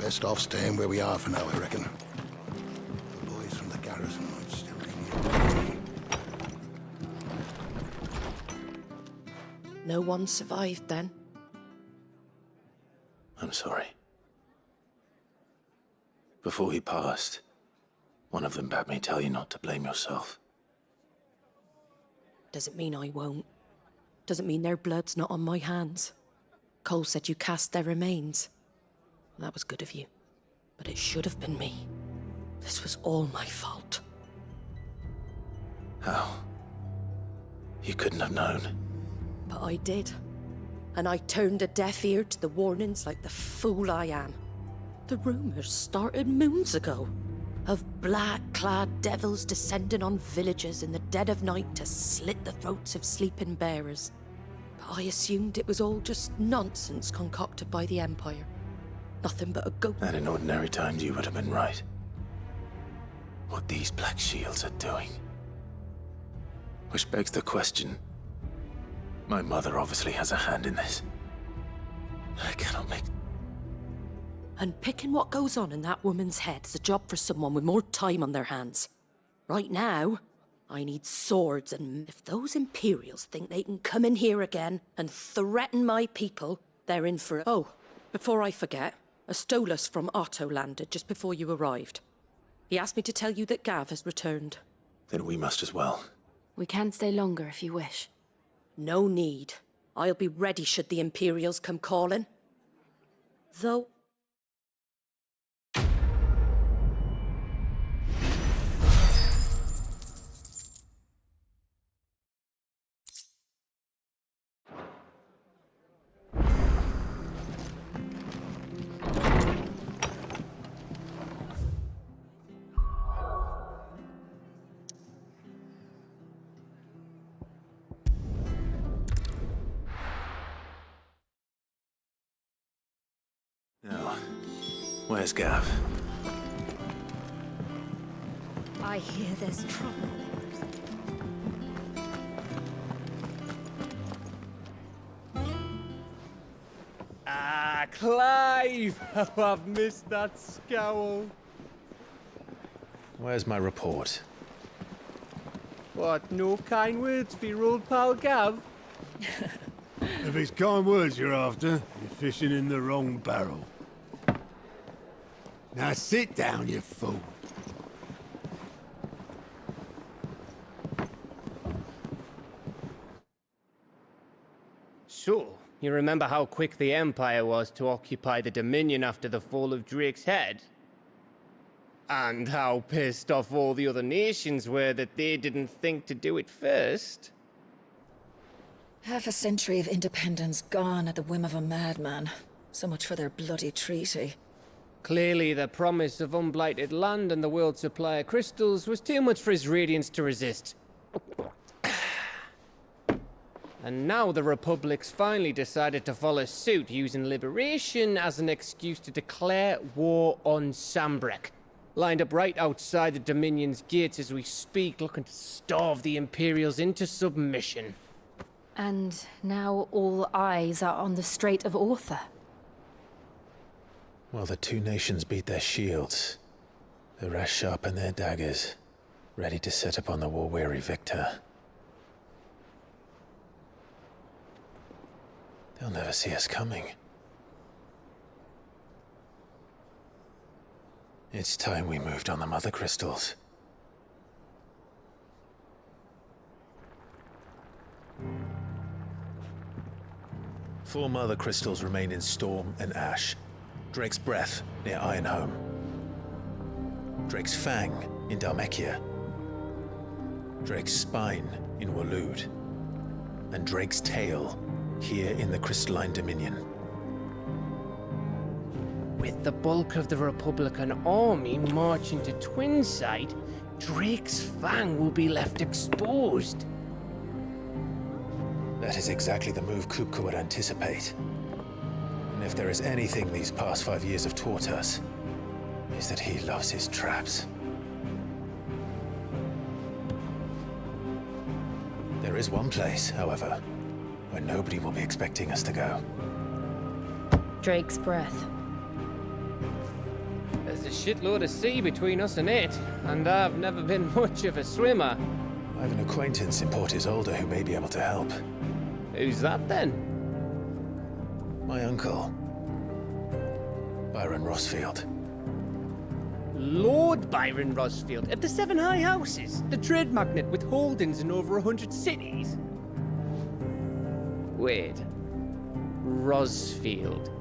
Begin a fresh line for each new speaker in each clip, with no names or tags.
Best off staying where we are for now, I reckon. The boys from the garrison might still be near.
No one survived then?
I'm sorry. Before he passed, one of them bade me tell you not to blame yourself.
Doesn't mean I won't. Doesn't mean their blood's not on my hands. Cole said you cast their remains. That was good of you. But it should have been me. This was all my fault.
How? You couldn't have known.
But I did. And I turned a deaf ear to the warnings like the fool I am. The rumors started moons ago. Of black-clad devils descending on villages in the dead of night to slit the throats of sleeping bearers. But I assumed it was all just nonsense concocted by the Empire. Nothing but a goat.
And in ordinary times you would have been right. What these Black Shields are doing. Which begs the question. My mother obviously has a hand in this. I cannot make...
And picking what goes on in that woman's head is a job for someone with more time on their hands. Right now, I need swords, and if those Imperials think they can come in here again and threaten my people, they're in for it. Oh, before I forget, a Stolas from Otto landed just before you arrived. He asked me to tell you that Gav has returned.
Then we must as well.
We can stay longer if you wish.
No need. I'll be ready should the Imperials come calling. Though...
Now, where's Gav?
I hear there's trouble.
Ah, Clive! Oh, I've missed that scowl.
Where's my report?
What, no kind words for your old pal Gav?
If it's kind words you're after, you're fishing in the wrong barrel. Now sit down, you fool.
So, you remember how quick the Empire was to occupy the Dominion after the fall of Drake's head? And how pissed off all the other nations were that they didn't think to do it first?
Half a century of independence gone at the whim of a madman. So much for their bloody treaty.
Clearly, the promise of unblighted land and the world's supply of crystals was too much for his radiance to resist. And now the Republic's finally decided to follow suit, using liberation as an excuse to declare war on Sambrek. Lined up right outside the Dominion's gates as we speak, looking to starve the Imperials into submission.
And now all eyes are on the Strait of Author.
Well, the two nations beat their shields. The rest sharpen their daggers, ready to set upon the war-weary victor. They'll never see us coming. It's time we moved on the Mother Crystals. Four Mother Crystals remain in Storm and Ash. Drake's Breath near Ironhome. Drake's Fang in Dhalmekia. Drake's Spine in Waloed. And Drake's Tail here in the Crystalline Dominion.
With the bulk of the Republican army marching to Twinside, Drake's Fang will be left exposed.
That is exactly the move Kupka would anticipate. And if there is anything these past 5 years have taught us, is that he loves his traps. There is one place, however, where nobody will be expecting us to go.
Drake's Breath.
shitload of sea between us and it, and I've never been much of a swimmer.
I have an acquaintance in Port Isolde who may be able to help.
Who's that then?
My uncle, Byron Rosfield.
Lord Byron Rosfield of the Seven High Houses, the trade magnate with holdings in over 100 cities. Wait, Rosfield.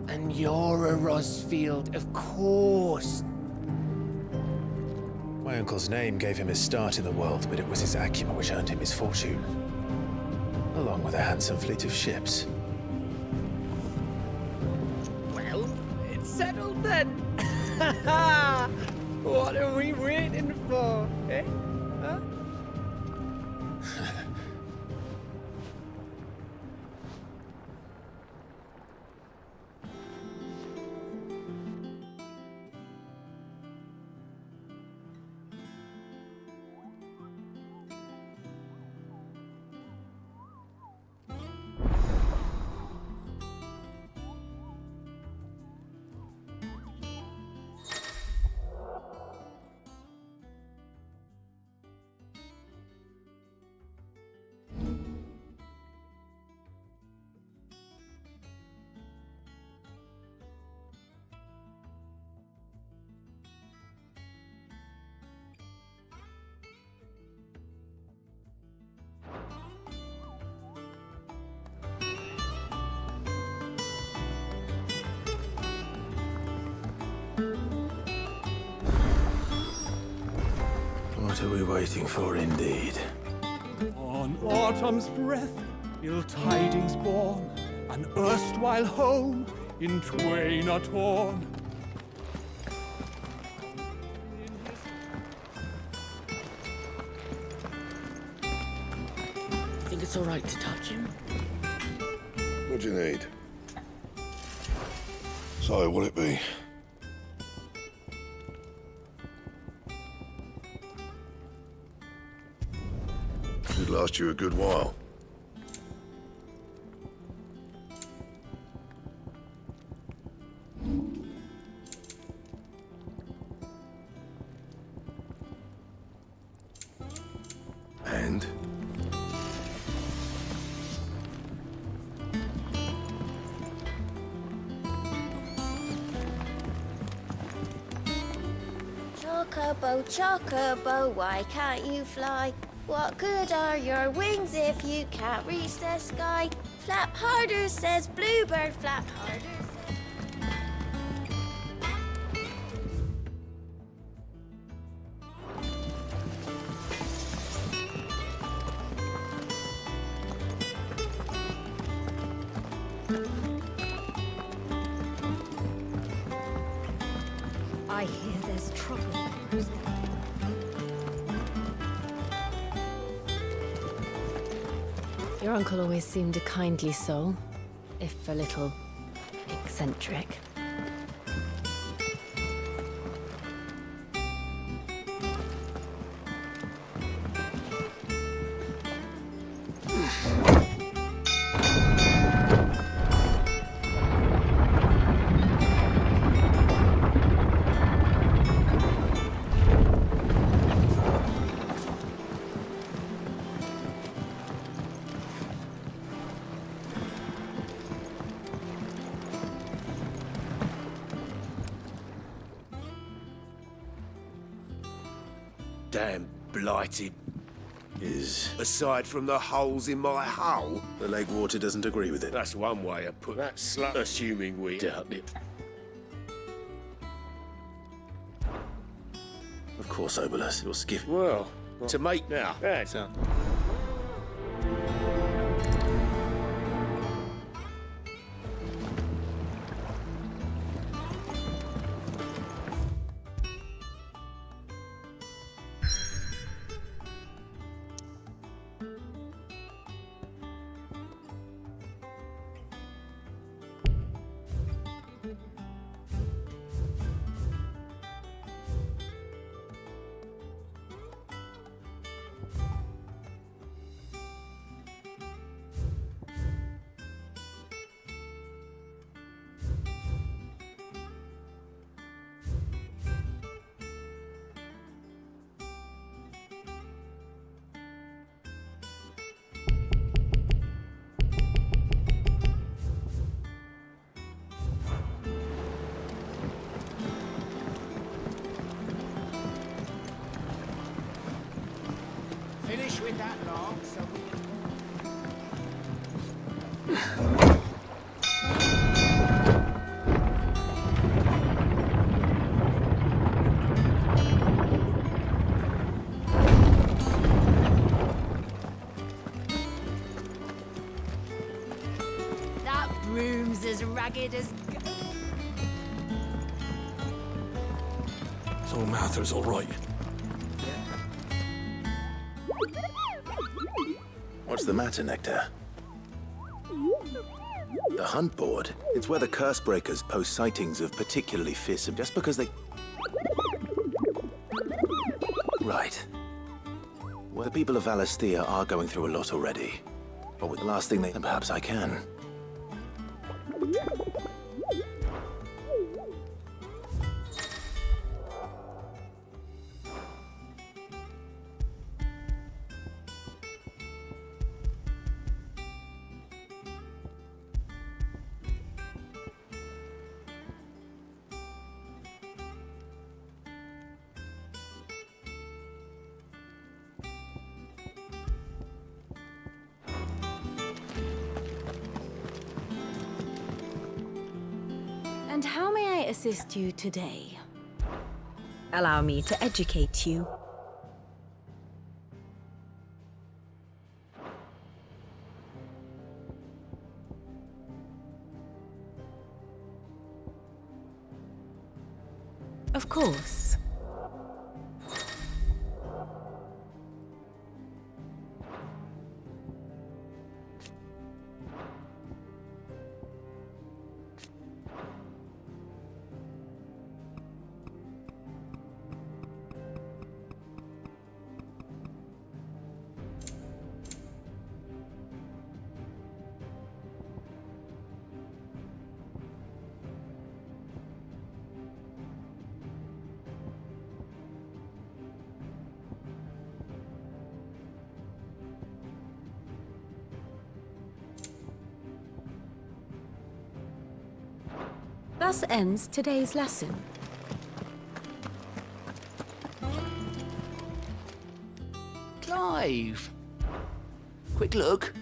And you're a Rosfield, of course.
My uncle's name gave him his start in the world, but it was his acumen which earned him his fortune, along with a handsome fleet of ships.
Well, it's settled then. What are we waiting for, eh? Huh?
What are we waiting for, indeed?
On autumn's breath, ill tidings born, an erstwhile home in twain are torn.
Think it's all right to touch him?
What do you need? So, what'll it be? Should last you a good while. And?
Chocobo, chocobo, why can't you fly? What good are your wings if you can't reach the sky? Flap harder, says Bluebird, flap harder.
I hear there's trouble. Your uncle always seemed a kindly soul, if a little eccentric.
Damn blighted.
Is
Aside from the holes in my hull,
the lake water doesn't agree with it?
that's one way of putting that slut, assuming we doubt it.
Of course, Obolus. You're skiffing.
Well, to make now.
Right.
Finish with that lot, so
That broom's as ragged as...
So Mather's all right.
What's the matter, Nectar? The hunt board? It's where the curse breakers post sightings of particularly fearsome just because they... Right. Well, the people of Valisthea are going through a lot already. But with the last thing they... Then perhaps I can.
And how may I assist you today? Allow me to educate you. Of course. Thus ends today's lesson.
Clive! Quick look.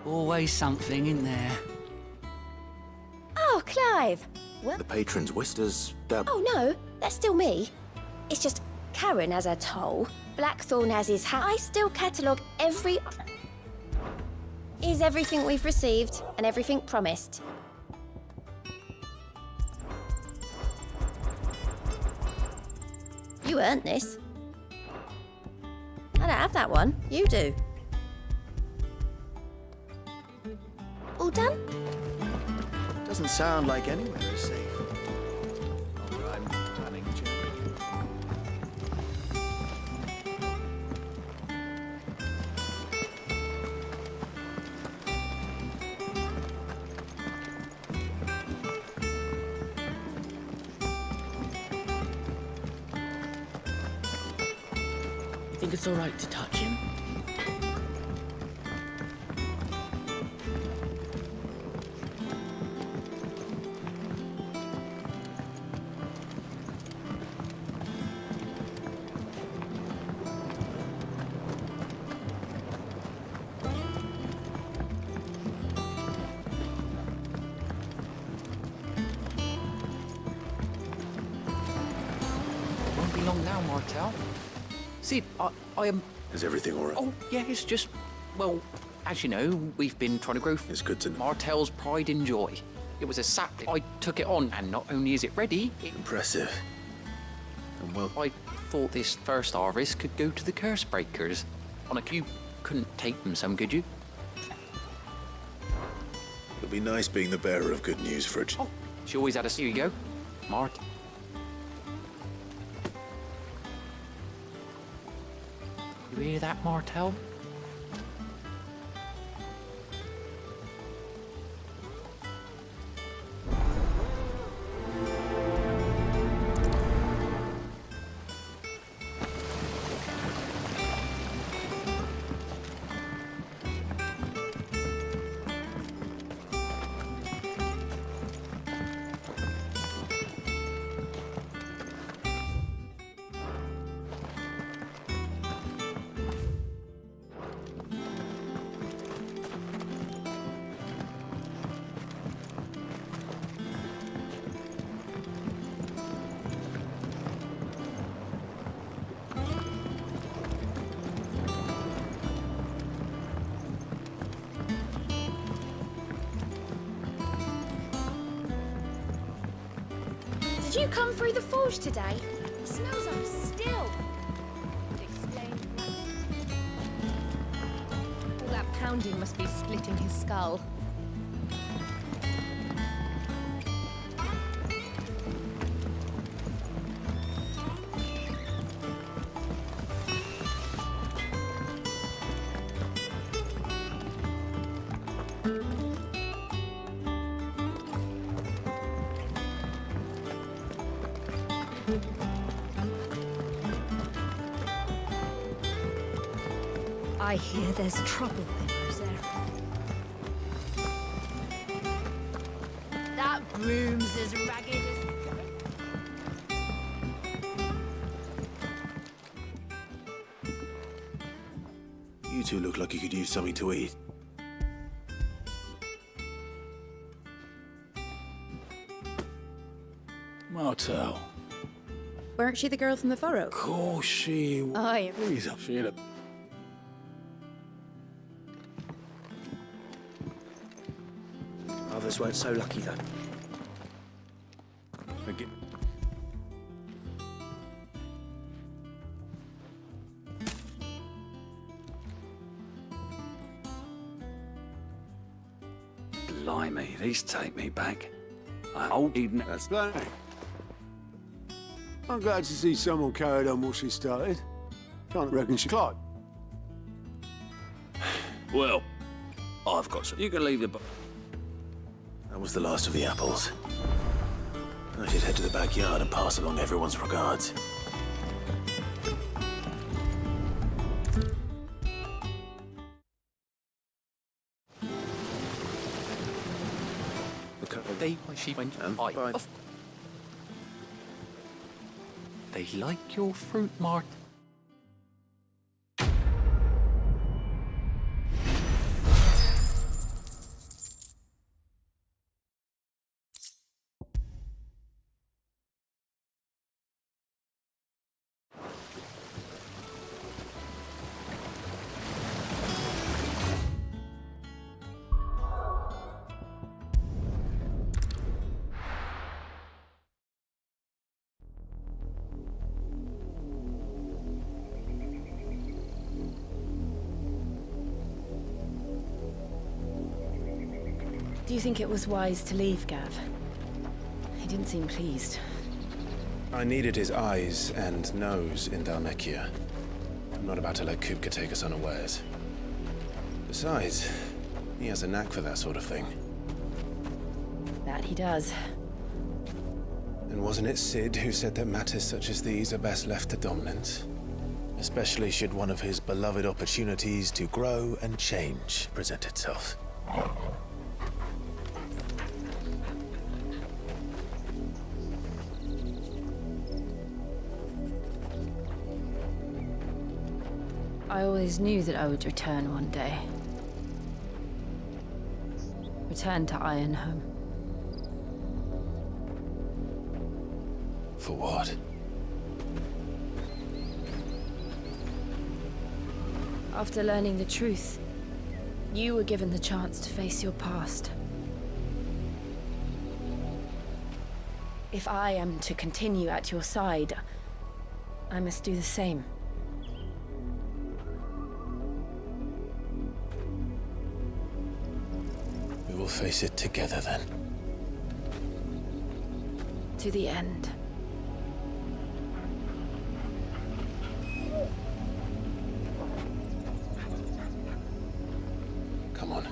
Always something in there.
Oh, Clive! Well,
The patrons' whisters, that...
oh no, that's still me. It's just Karen has her toll, Blackthorn has his hat. I still catalogue every... Is everything we've received and everything promised. You earned this. I don't have that one. You do. All done?
Doesn't sound like anywhere is safe. Oh, I'm planning a journey.
Think it's all right to touch him? Won't be long now, Martel. See, I am...
Is everything all right?
Oh, yeah, it's just... Well, as you know, we've been trying to grow...
It's good to know.
Martel's pride and joy. It was a sapling. I took it on, and not only is it ready,
Impressive. And well...
I thought this first harvest could go to the curse breakers. On a... You couldn't take them some, could you?
It'll be nice being the bearer of good news for a...
Oh, she always had a... Here you go. Mart. You hear that, Martel?
Did you come through the forge today? It smells like still. Explain. All that pounding must be splitting his skull. I hear there's trouble in those areas. That broom's as ragged as...
You two look like you could use something to eat. Martel.
Weren't she the girl from the furrow?
Of course she...
Aye.
She in a...
Others weren't so lucky, though.
Blimey, these take me back. I didn't...
That's plenty. I'm glad to see someone carried on what she started. Can't reckon she climbed.
Well, I've got some... You can leave the...
That was the last of the apples. I should head to the backyard and pass along everyone's regards.
Look at the day when she went and
Bye.
They like your fruit, Mart.
Do you think it was wise to leave, Gav? He didn't seem pleased.
I needed his eyes and nose in Dhalmekia. I'm not about to let Kupka take us unawares. Besides, he has a knack for that sort of thing.
That he does.
And wasn't it Sid who said that matters such as these are best left to dominance? Especially should one of his beloved opportunities to grow and change present itself.
I always knew that I would return one day. Return to Ironhome.
For what?
After learning the truth, you were given the chance to face your past. If I am to continue at your side, I must do the same.
We will face it together then.
To the end.
Come on.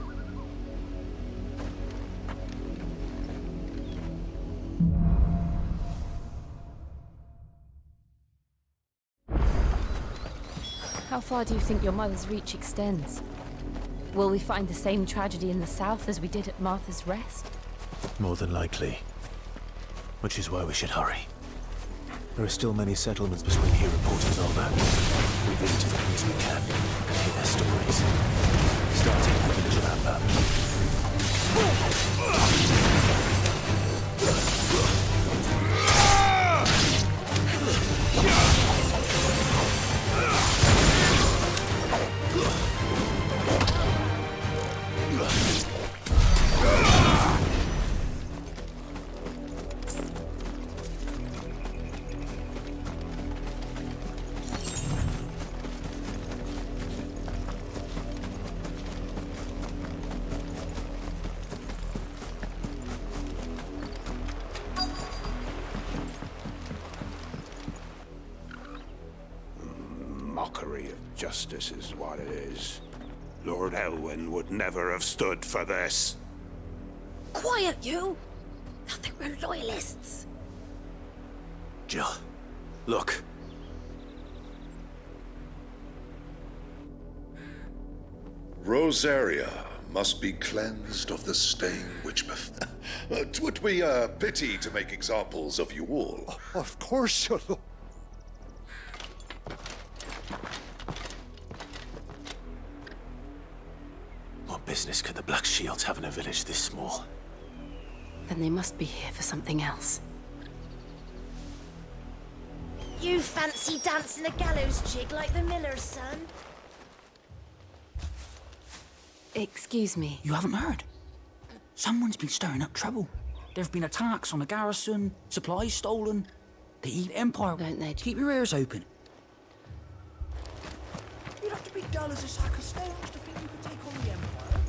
How far do you think your mother's reach extends? Will we find the same tragedy in the south as we did at Martha's Rest?
More than likely. Which is why we should hurry. There are still many settlements between here and Port Resolver. We visit as many as we can and hear their stories. Starting with the village of Amber.
mockery of justice is what it is. Lord Elwyn would never have stood for this.
Quiet, you! I think we're loyalists.
Jill, look.
Rosaria must be cleansed of the stain which Twould be a pity to make examples of you all.
Of course, your lord.
What business could the Black Shields have in a village this small?
Then they must be here for something else.
You fancy dancing a gallows jig like the miller's son?
Excuse me.
You haven't heard? Someone's been stirring up trouble. There have been attacks on the garrison, supplies stolen. The evil Empire...
Don't they?
Keep your ears open. You'd have to be dull as a sack of stones to think you could take on the Empire.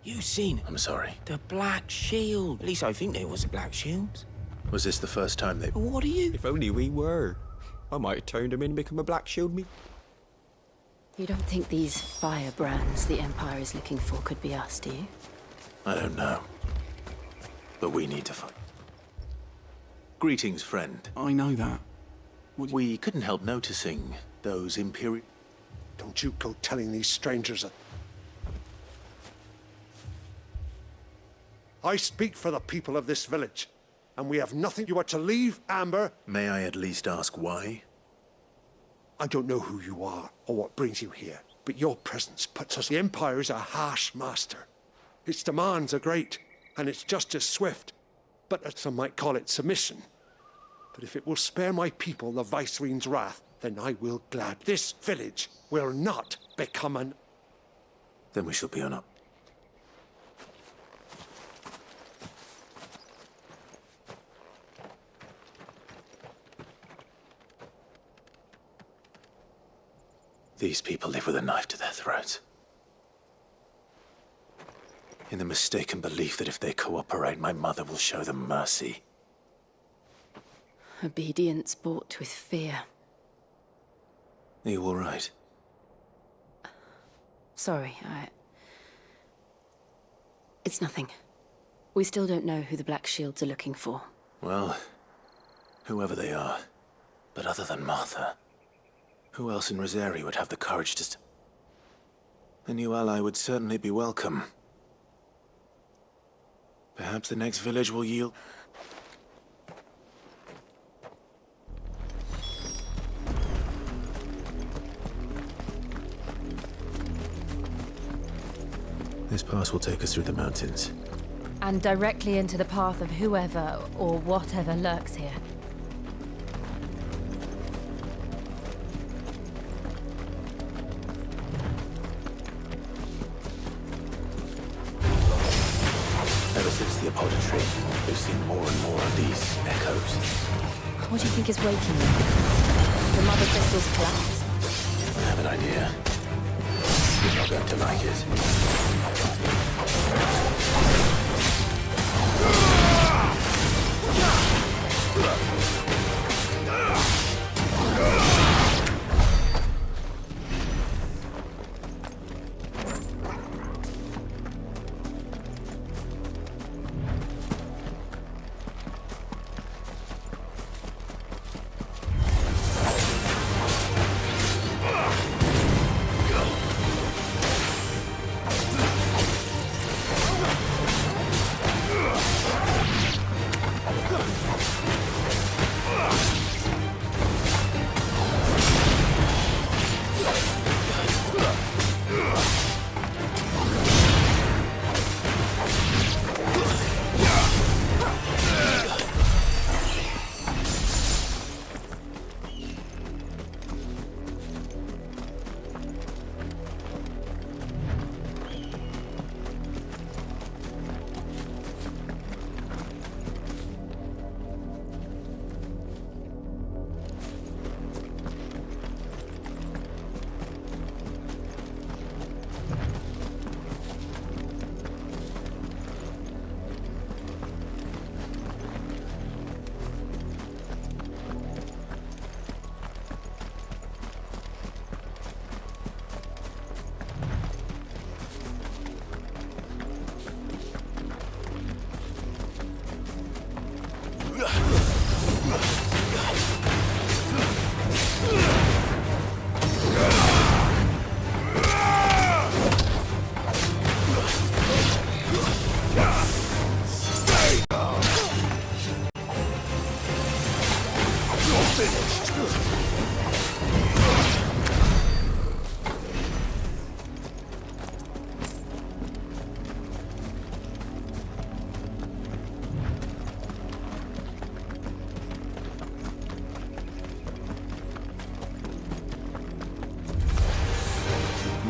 You seen it?
I'm sorry.
The Black Shield. At least I think there was a Black Shield.
Was this the first time they...
What are you?
If only we were. I might have turned him in and become a Black Shield me.
You don't think these firebrands the Empire is looking for could be us, do you?
I don't know. But we need to find... Greetings, friend.
I know that.
We couldn't help noticing those Imperial...
Don't you go telling these strangers that... I speak for the people of this village, and we have nothing. You are to leave, Amber.
May I at least ask why?
I don't know who you are or what brings you here, but your presence puts us... The Empire is a harsh master. Its demands are great, and its justice swift, but some might call it submission. But if it will spare my people the Viceroy's wrath, then I will glad. This village will not become an...
Then we shall be on up. These people live with a knife to their throats. In the mistaken belief that if they cooperate, my mother will show them mercy.
Obedience bought with fear.
Are you all right?
Sorry, It's nothing. We still don't know who the Black Shields are looking for.
Well, whoever they are. But other than Martha, who else in Rosaria would have the courage to... A new ally would certainly be welcome. Perhaps the next village will yield... This pass will take us through the mountains.
And directly into the path of whoever or whatever lurks here.
Ever since the apothecary, we've seen more and more of these echoes.
What do you think is waking them? The Mother Crystal's collapse?
I have an idea. You're not going to like it.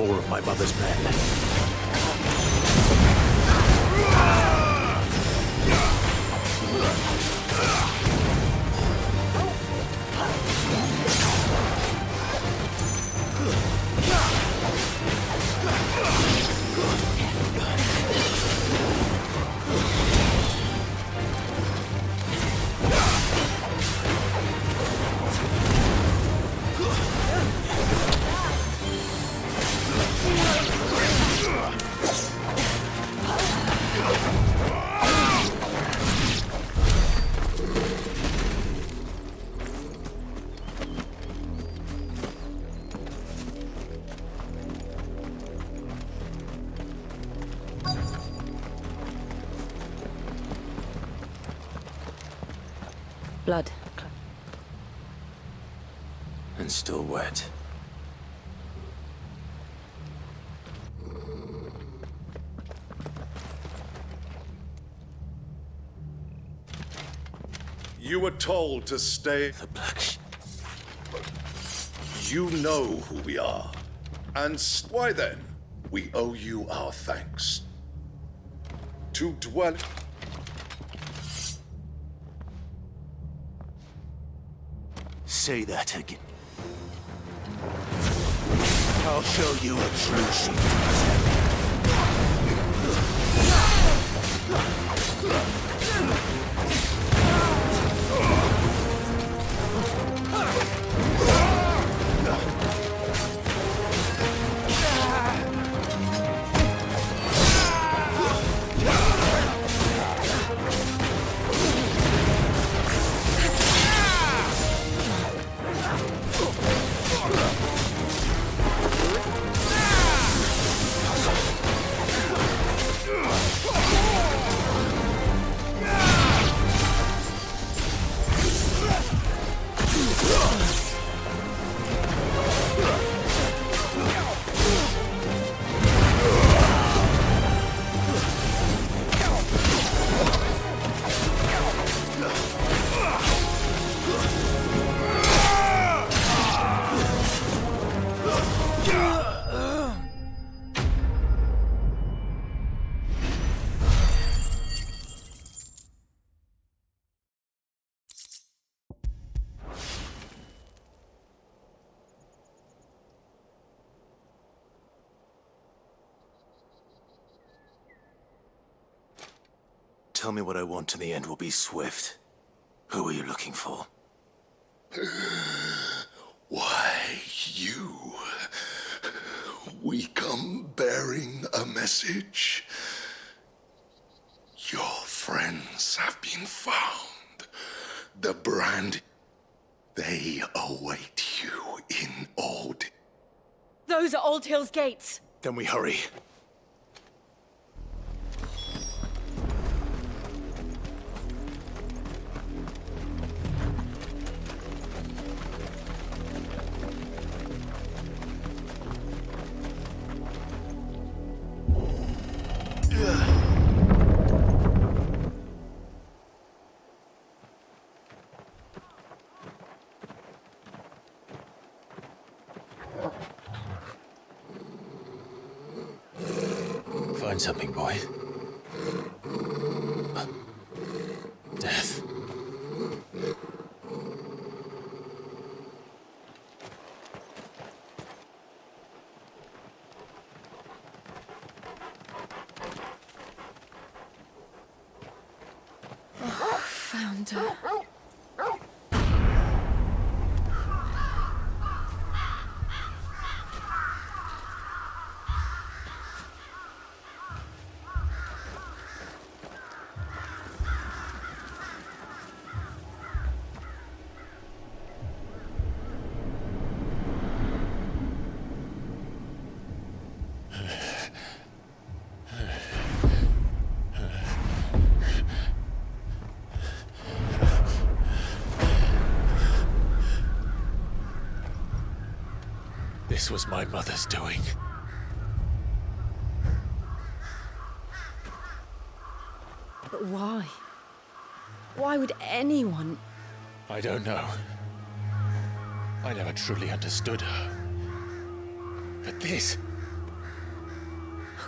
more of my mother's men.
Blood.
And still wet.
You were told to stay.
The black
You know who we are. And why then? We owe you our thanks. To dwell.
Say that again. I'll show you a true secret. Tell me what I want and the end will be swift. Who are you looking for?
Why, you. We come bearing a message. Your friends have been found. The brand. They await you in Old.
Those are Old Hill's gates.
Then we hurry.
Find something, boy. Death.
Found her.
This was my mother's doing.
But why? Why would anyone...
I don't know. I never truly understood her. But this...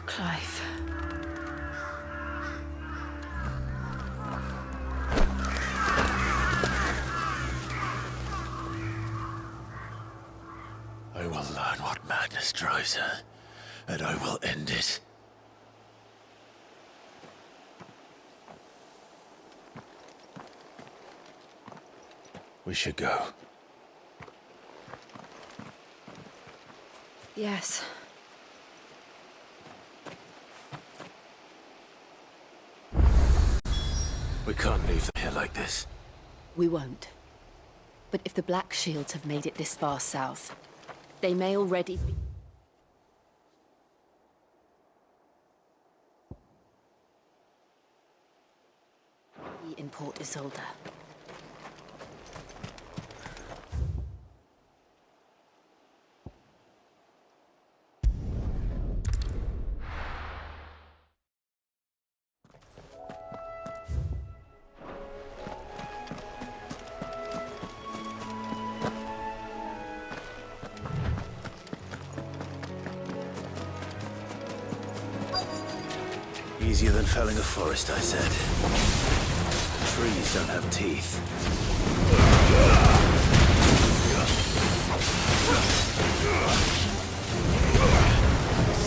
Clive.
I will learn what madness drives her, and I will end it. We should go.
Yes.
We can't leave them here like this.
We won't. But if the Black Shields have made it this far south, they may already be... in Port Isolde.
Easier than felling a forest, I said. Trees don't have teeth.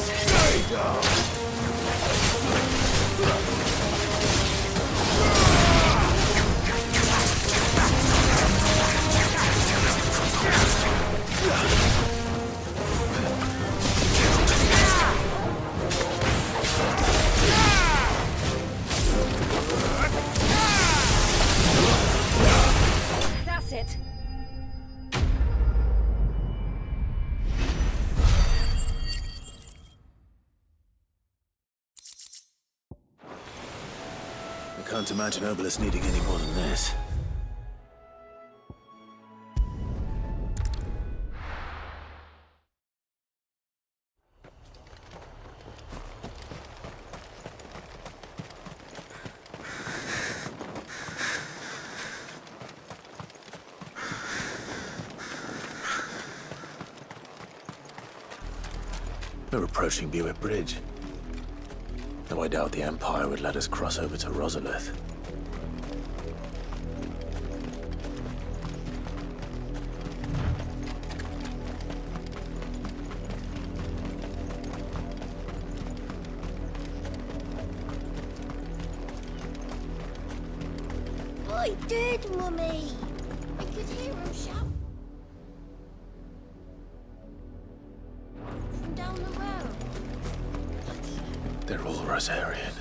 Stay down.
That's it.
I can't imagine Obelisk needing any more than this. We're approaching Buick Bridge. Though I doubt the Empire would let us cross over to Rosalith.
I did, Mummy. I could hear him shout from down the road.
They're all Rosarian.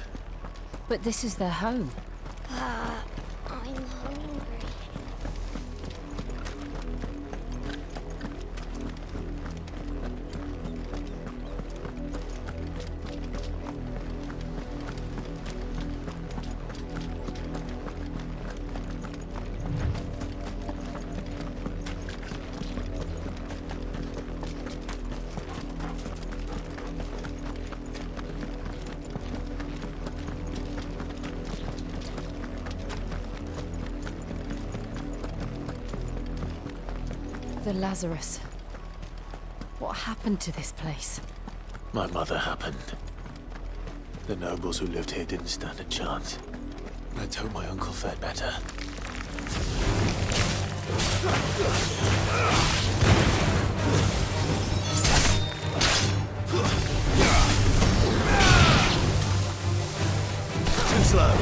But this is their home.
I'm hungry.
The Lazarus. What happened to this place?
My mother happened. The nobles who lived here didn't stand a chance. Let's hope my uncle fared better. Too slow.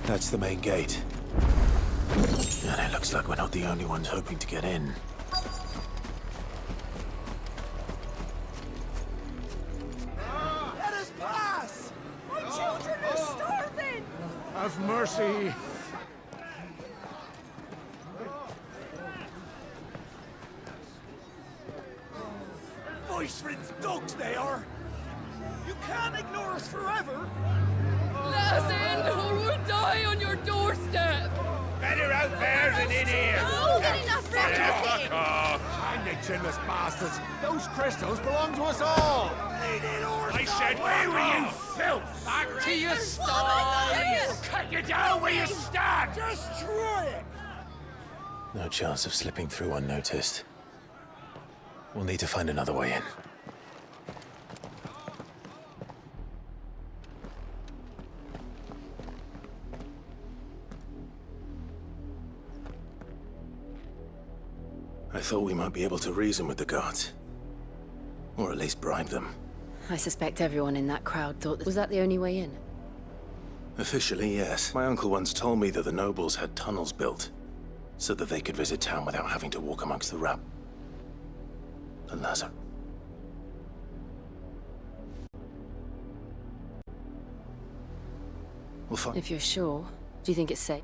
That's the main gate. And it Looks like we're not the only ones hoping to get in.
Let us pass! My children are starving!
Have mercy.
Voice friends dogs they are! You can't ignore us forever!
Let us in, or we'll die on your doorstep!
Better out there than in here!
More than enough for everything!
Fuck off!
Find the chinless bastards! Those crystals belong to us all!
I said, where were you, filth? Back to your stalls! Cut you down where you stand!
Destroy it!
No chance of slipping through unnoticed. We'll need to find another way in.
I thought we might be able to reason with the guards. Or at least bribe them.
I suspect everyone in that crowd thought that... Was that the only way in?
Officially, yes. My uncle once told me that the nobles had tunnels built, so that they could visit town without having to walk amongst the Lazar. We'll find...
If you're sure, do you think it's safe?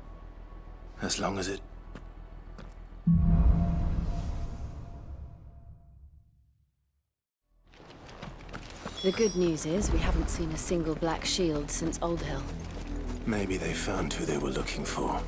As long as it...
The good news is we haven't seen a single black shield since Old Hill.
Maybe they found who they were looking for.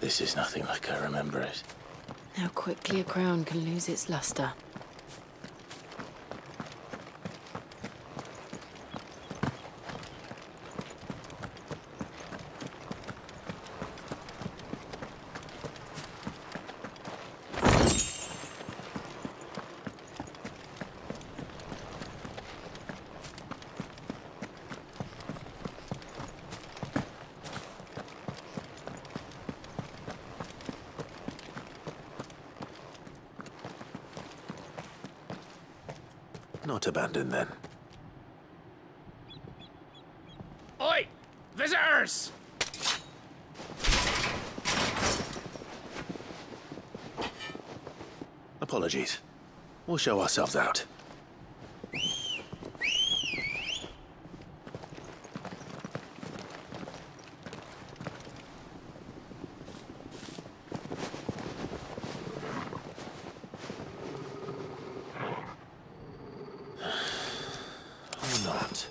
This is nothing like I remember it.
How quickly a crown can lose its luster.
Not abandoned, then.
Oi! Visitors!
Apologies. We'll show ourselves out. Not.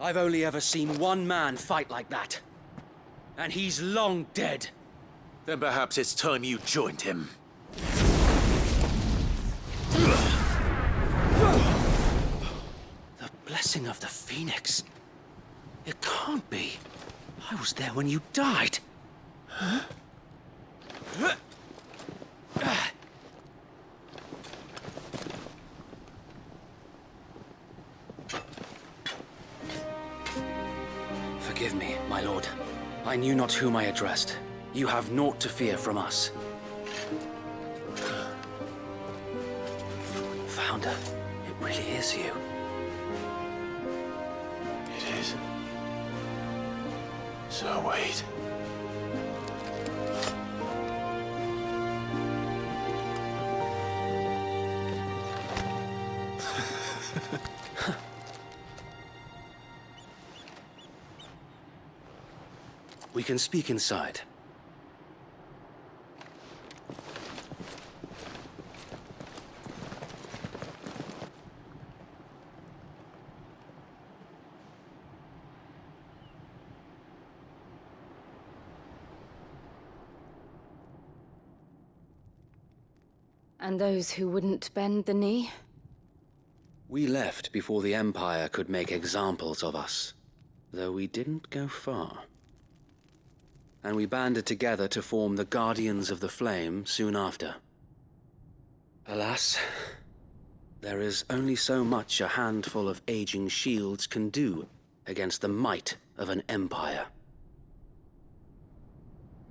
I've only ever seen one man fight like that. And he's long dead.
Then perhaps it's time you joined him.
The blessing of the Phoenix. It can't be. I was there when you died. Huh? Forgive me, my lord. I knew not whom I addressed. You have naught to fear from us. Founder, it really is you.
It is. So wait.
We can speak inside.
And those who wouldn't bend the knee?
We left before the Empire could make examples of us, though we didn't go far. And we banded together to form the Guardians of the Flame soon after. Alas, there is only so much a handful of aging shields can do against the might of an empire.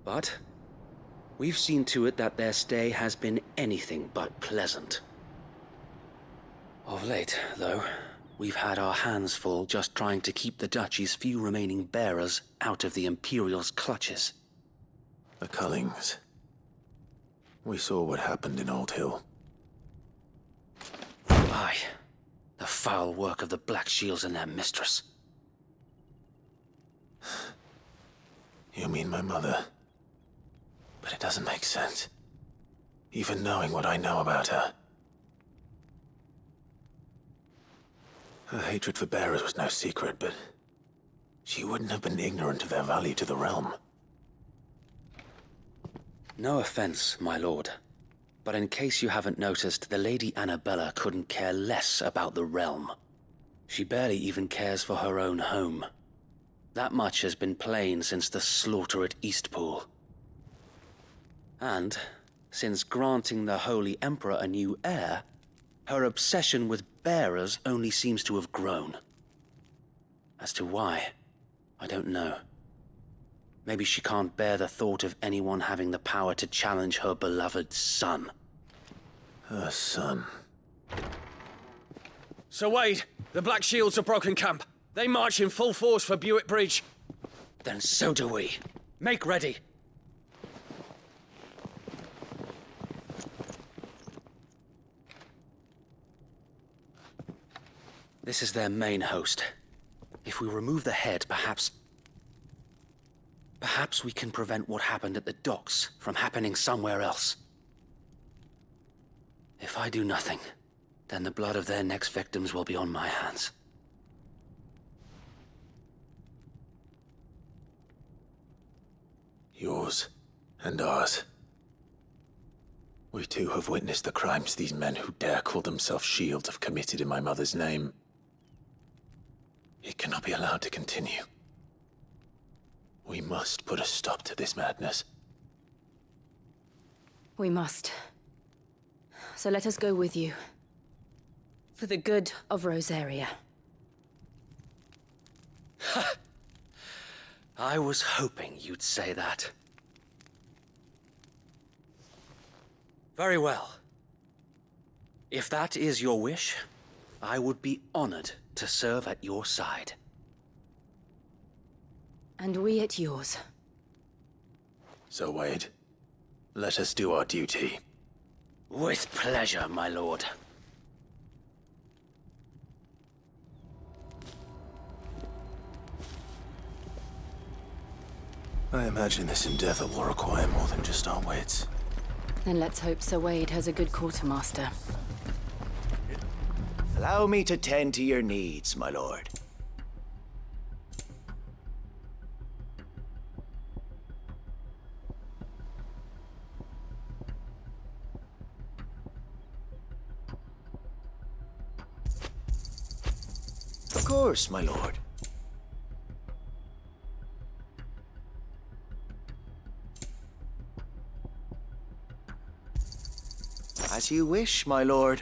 But we've seen to it that their stay has been anything but pleasant. Of late, though, we've had our hands full just trying to keep the Duchy's few remaining bearers out of the Imperial's clutches.
The Cullings. We saw what happened in Old Hill.
Aye, the foul work of the Black Shields and their mistress.
You mean my mother? But it doesn't make sense. Even knowing what I know about her. Her hatred for bearers was no secret, but she wouldn't have been ignorant of their value to the realm.
No offense, my lord, but in case you haven't noticed, the Lady Annabella couldn't care less about the realm. She barely even cares for her own home. That much has been plain since the slaughter at Eastpool. And, since granting the Holy Emperor a new heir, her obsession with bearers only seems to have grown. As to why, I don't know. Maybe she can't bear the thought of anyone having the power to challenge her beloved son.
Her son.
Sir Wade, the Black Shields have broken camp. They march in full force for Buick Bridge.
Then so do we.
Make ready.
This is their main host. If we remove the head, perhaps we can prevent what happened at the docks from happening somewhere else. If I do nothing, then the blood of their next victims will be on my hands.
Yours and ours. We too have witnessed the crimes these men who dare call themselves shields have committed in my mother's name. It cannot be allowed to continue. We must put a stop to this madness.
We must. So let us go with you. For the good of Rosaria.
I was hoping you'd say that. Very well. If that is your wish, I would be honored to serve at your side.
And we at yours.
So, Wade, let us do our duty.
With pleasure, my lord.
I imagine this endeavor will require more than just our wits.
Then let's hope Sir Wade has a good quartermaster.
Allow me to tend to your needs, my lord. Of course, my lord. As you wish, my lord.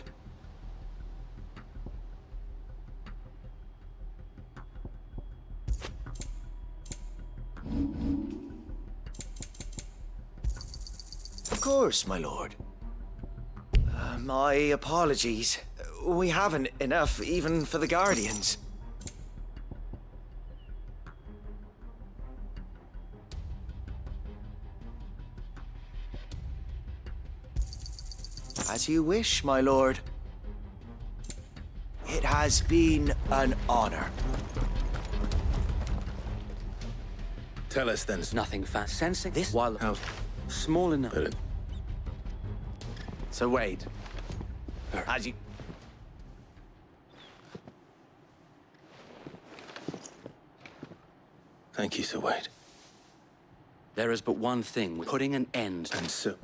Of course, my lord. My apologies. We haven't enough even for the Guardians. As you wish, my lord. It has been an honor.
Tell us then.
Nothing fast. Sensing this while small enough.
So Wade, as you...
Thank you, Sir Wade.
There is but one thing with putting an end.
And so...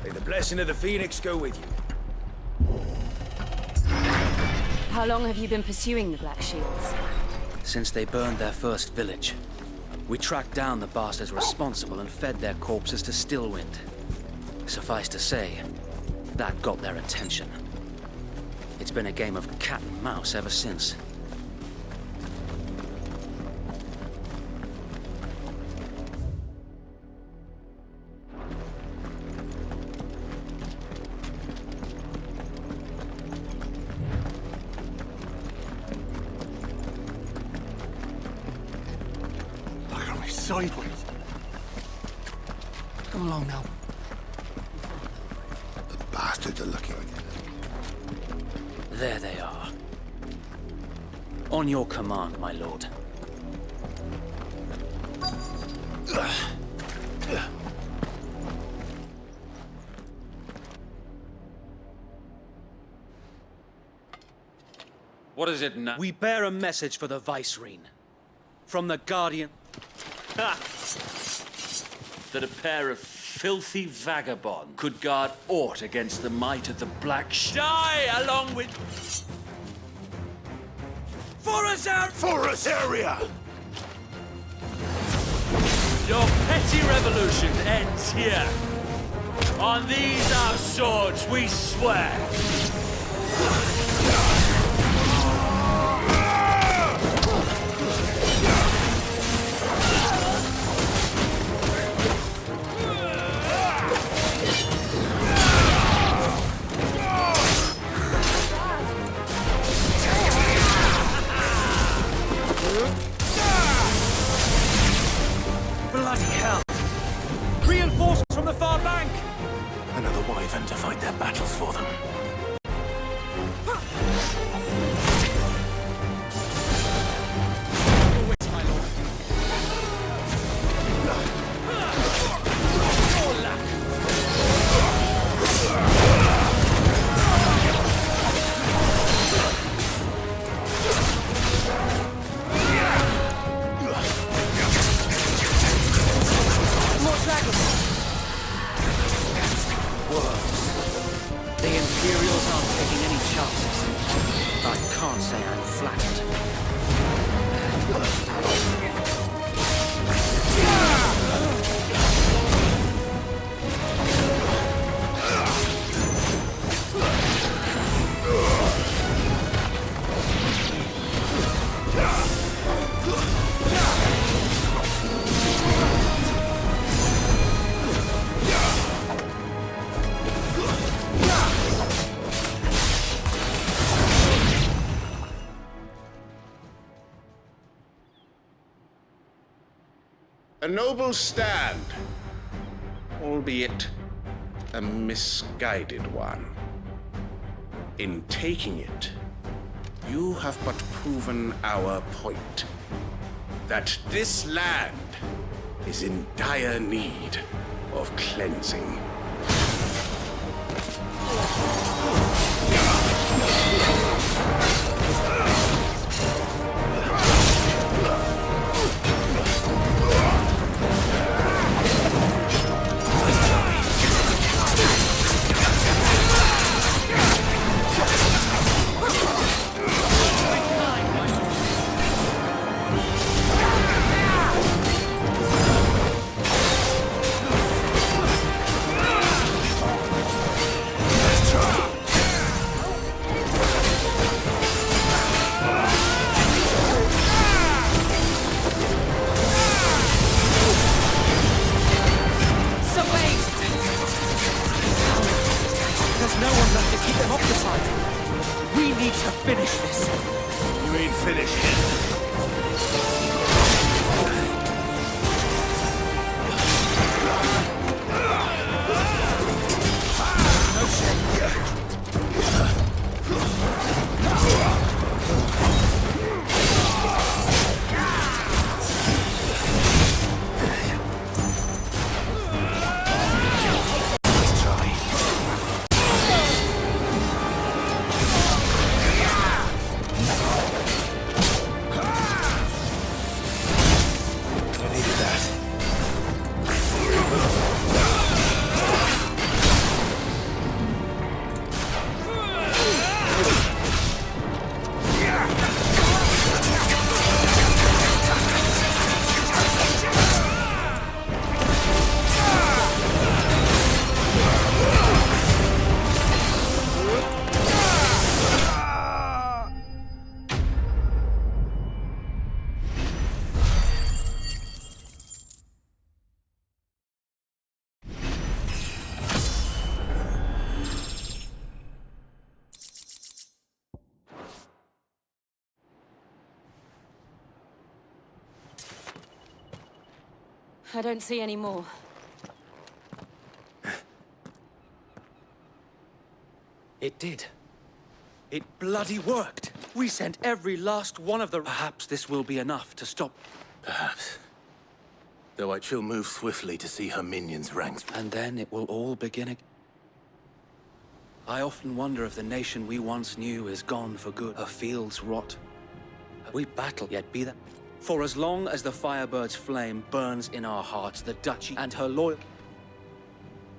May the blessing of the Phoenix go with you.
How long have you been pursuing the Black Shields?
Since they burned their first village, we tracked down the bastards responsible and fed their corpses to Stillwind. Suffice to say, that got their attention. It's been a game of cat and mouse ever since.
Sideways.
Come along now.
The bastards are looking at you.
There they are. On your command, my lord.
What is it now?
We bear a message for the Vicereine. From the Guardian.
That a pair of filthy vagabonds could guard aught against the might of the Black Die along with...
Forest area!
Your petty revolution ends here. On these our swords we swear.
Bloody hell! Reinforcements from the far bank!
Another wyvern to fight their battles for them.
The Imperials aren't taking any chances. I can't say I'm flattered.
A noble stand, albeit a misguided one. In taking it, you have but proven our point, that this land is in dire need of cleansing.
finish this.
You ain't finished yet.
I don't see any more.
It did. It bloody worked. We sent every last one of the...
Perhaps this will be enough to stop.
Perhaps. Though I shall move swiftly to see her minions' ranks.
And then it will all begin again. I often wonder if the nation we once knew is gone for good. Her fields rot. We battle, yet be that. For as long as the Firebird's flame burns in our hearts, the Duchy and her loyal...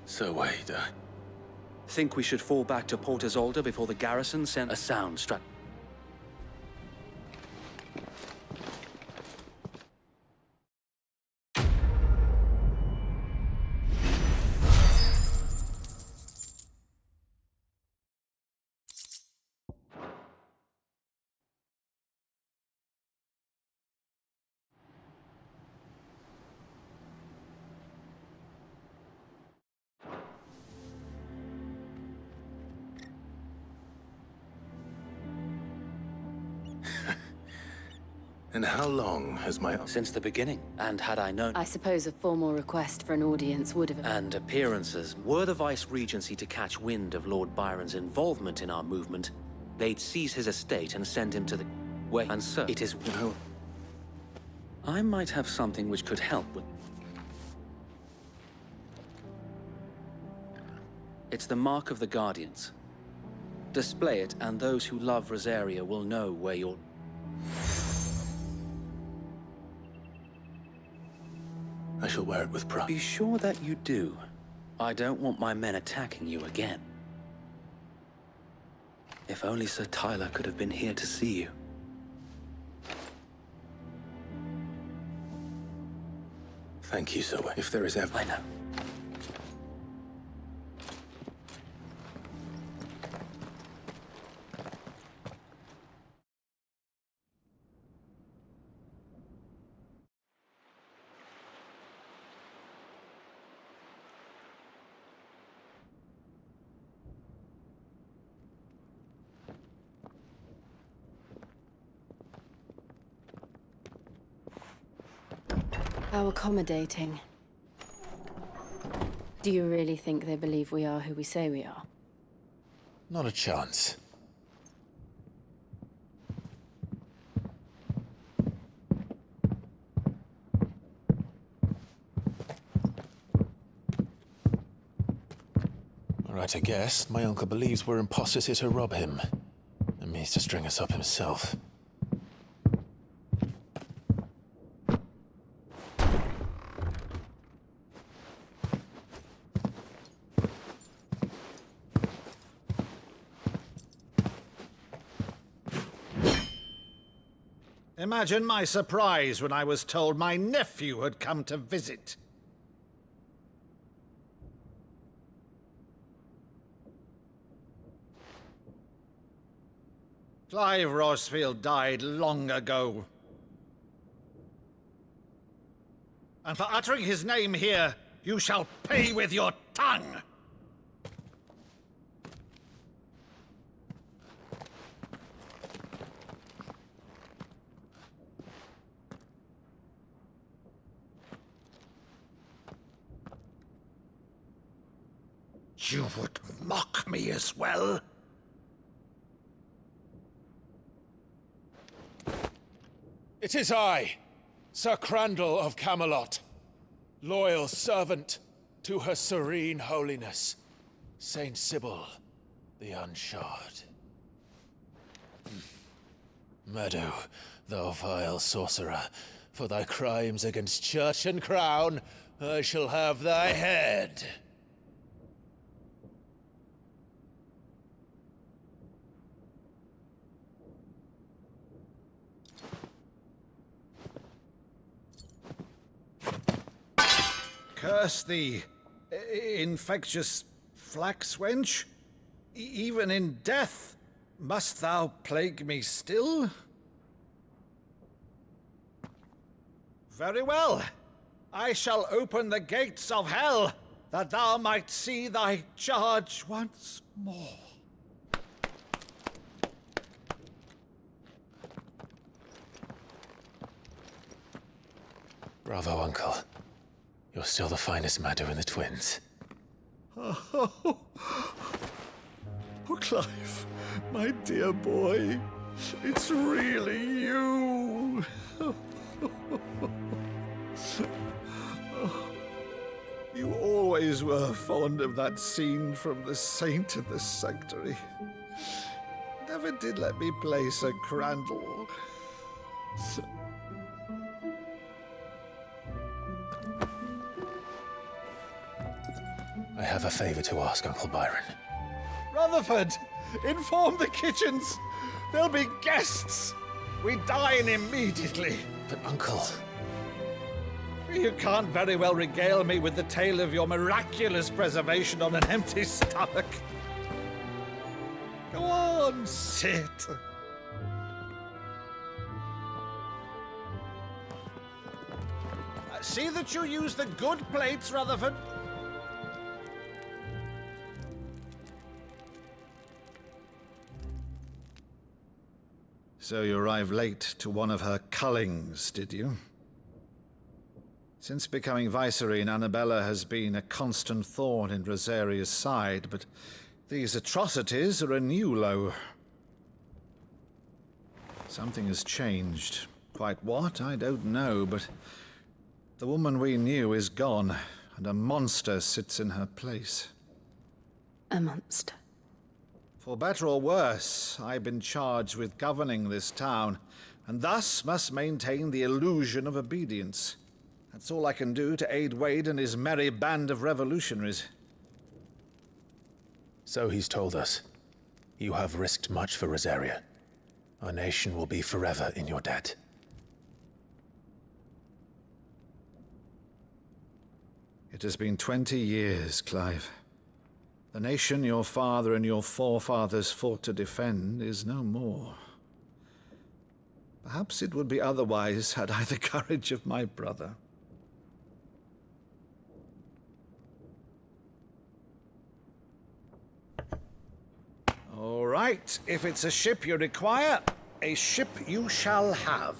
So wait,
Think we should fall back to Port Isolde before the garrison send a sound strap?
And how long has my...
Since the beginning. And had I known...
I suppose a formal request for an audience would have...
And appearances. Were the Vice-Regency to catch wind of Lord Byron's involvement in our movement, they'd seize his estate and send him to the... way. And so, it is... You know, I might have something which could help with... It's the Mark of the Guardians. Display it, and those who love Rosaria will know where you're...
I shall wear it with pride.
Be sure that you do. I don't want my men attacking you again. If only Sir Tyler could have been here to see you.
Thank you, Sir. If there is ever...
I know.
How accommodating. Do you really think they believe we are who we say we are?
Not a chance. Right, I guess. My uncle believes we're imposters here to rob him. And means to string us up himself.
Imagine my surprise when I was told my nephew had come to visit. Clive Rosfield died long ago. And for uttering his name here, you shall pay with your tongue! You would mock me as well?
It is I, Sir Crandall of Camelot, loyal servant to Her Serene Holiness, Saint Sybil the Unshod. Meadow, thou vile sorcerer, for thy crimes against church and crown, I shall have thy head.
Curse thee, infectious flax wench. Even in death, must thou plague me still? Very well. I shall open the gates of hell, that thou might see thy charge once more.
Bravo, Uncle. You're still the finest Meadow in the twins.
Oh, Clive, my dear boy, it's really you. You always were fond of that scene from The Saint and the Sanctuary. Never did let me play Sir Crandall.
I have a favor to ask, Uncle Byron.
Rutherford, inform the kitchens. There'll be guests. We dine immediately.
But, Uncle...
You can't very well regale me with the tale of your miraculous preservation on an empty stomach. Go on, sit. See that you use the good plates, Rutherford. So you arrived late to one of her cullings, did you? Since becoming Vicereine, Annabella has been a constant thorn in Rosaria's side, but these atrocities are a new low. Something has changed. Quite what, I don't know, but the woman we knew is gone, and a monster sits in her place.
A monster?
For better or worse, I've been charged with governing this town, and thus must maintain the illusion of obedience. That's all I can do to aid Wade and his merry band of revolutionaries.
So he's told us. You have risked much for Rosaria. Our nation will be forever in your debt.
It has been 20 years, Clive. The nation your father and your forefathers fought to defend is no more. Perhaps it would be otherwise had I the courage of my brother. All right, if it's a ship you require, a ship you shall have.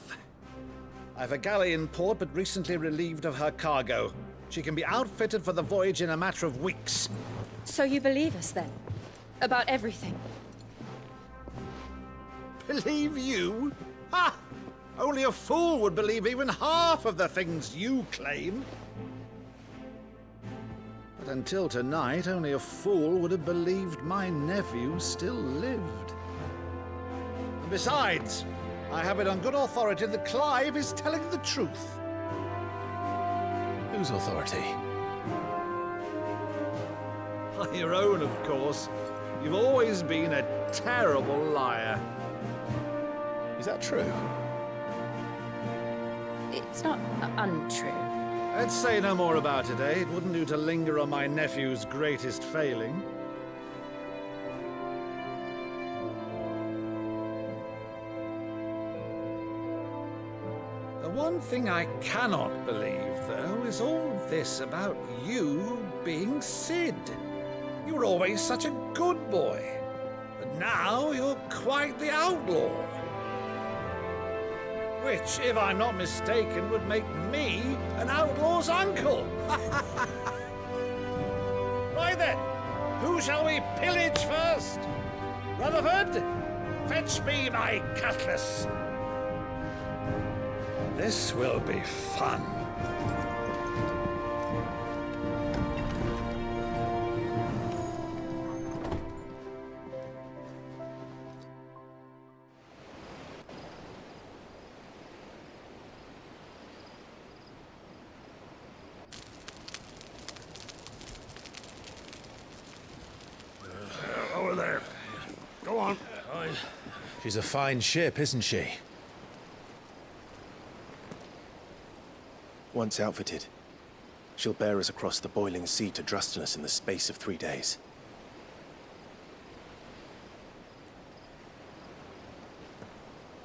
I've a galley in port, but recently relieved of her cargo. She can be outfitted for the voyage in a matter of weeks.
So you believe us, then? About everything?
Believe you? Ha! Only a fool would believe even half of the things you claim. But until tonight, only a fool would have believed my nephew still lived. And besides, I have it on good authority that Clive is telling the truth.
Whose authority?
Your own, of course. You've always been a terrible liar.
Is that true?
It's not untrue.
Let's say no more about it, eh? It wouldn't do to linger on my nephew's greatest failing. The one thing I cannot believe, though, is all this about you being Sid. You were always such a good boy, but now you're quite the outlaw. Which, if I'm not mistaken, would make me an outlaw's uncle. Right then, Who shall we pillage first? Rutherford, fetch me my cutlass. This will be fun.
Over there. Go on.
She's a fine ship, isn't she?
Once outfitted, she'll bear us across the boiling sea to Drustinus in the space of 3 days.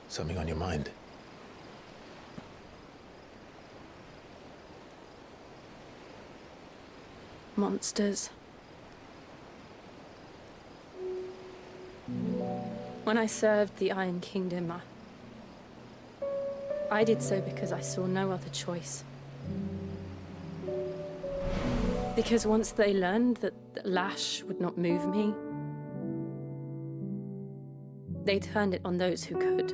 Something on your mind?
Monsters. When I served the Iron Kingdom, I did so because I saw no other choice. Because once they learned that the lash would not move me, they turned it on those who could.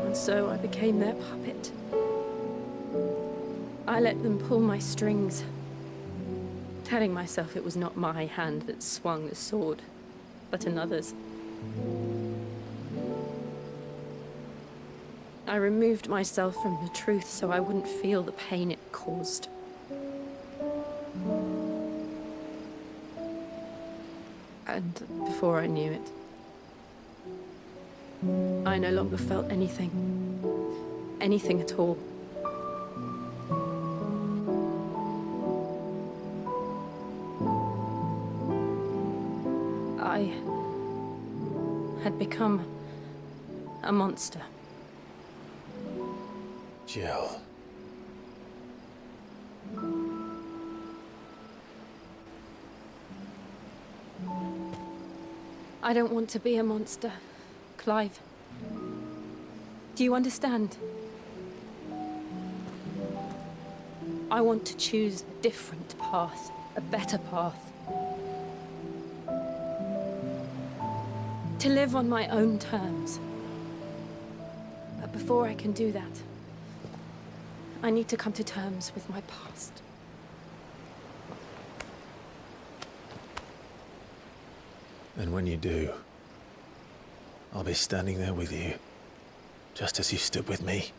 And so I became their puppet. I let them pull my strings, telling myself it was not my hand that swung the sword, but another's. I removed myself from the truth so I wouldn't feel the pain it caused. And before I knew it, I no longer felt anything. Anything at all. I had become a monster.
Jill.
I don't want to be a monster, Clive. Do you understand? I want to choose a different path, a better path. To live on my own terms. But before I can do that, I need to come to terms with my past.
And when you do, I'll be standing there with you, just as you stood with me.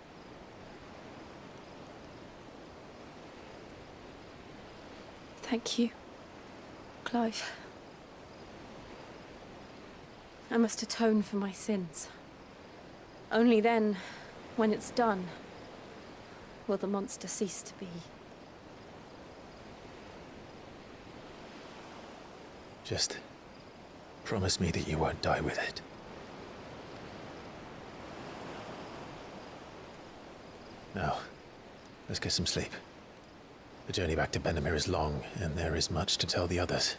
Thank you, Clive. I must atone for my sins. Only then, when it's done, will the monster cease to be.
Just promise me that you won't die with it. Now, let's get some sleep. The journey back to Benamir is long, and there is much to tell the others.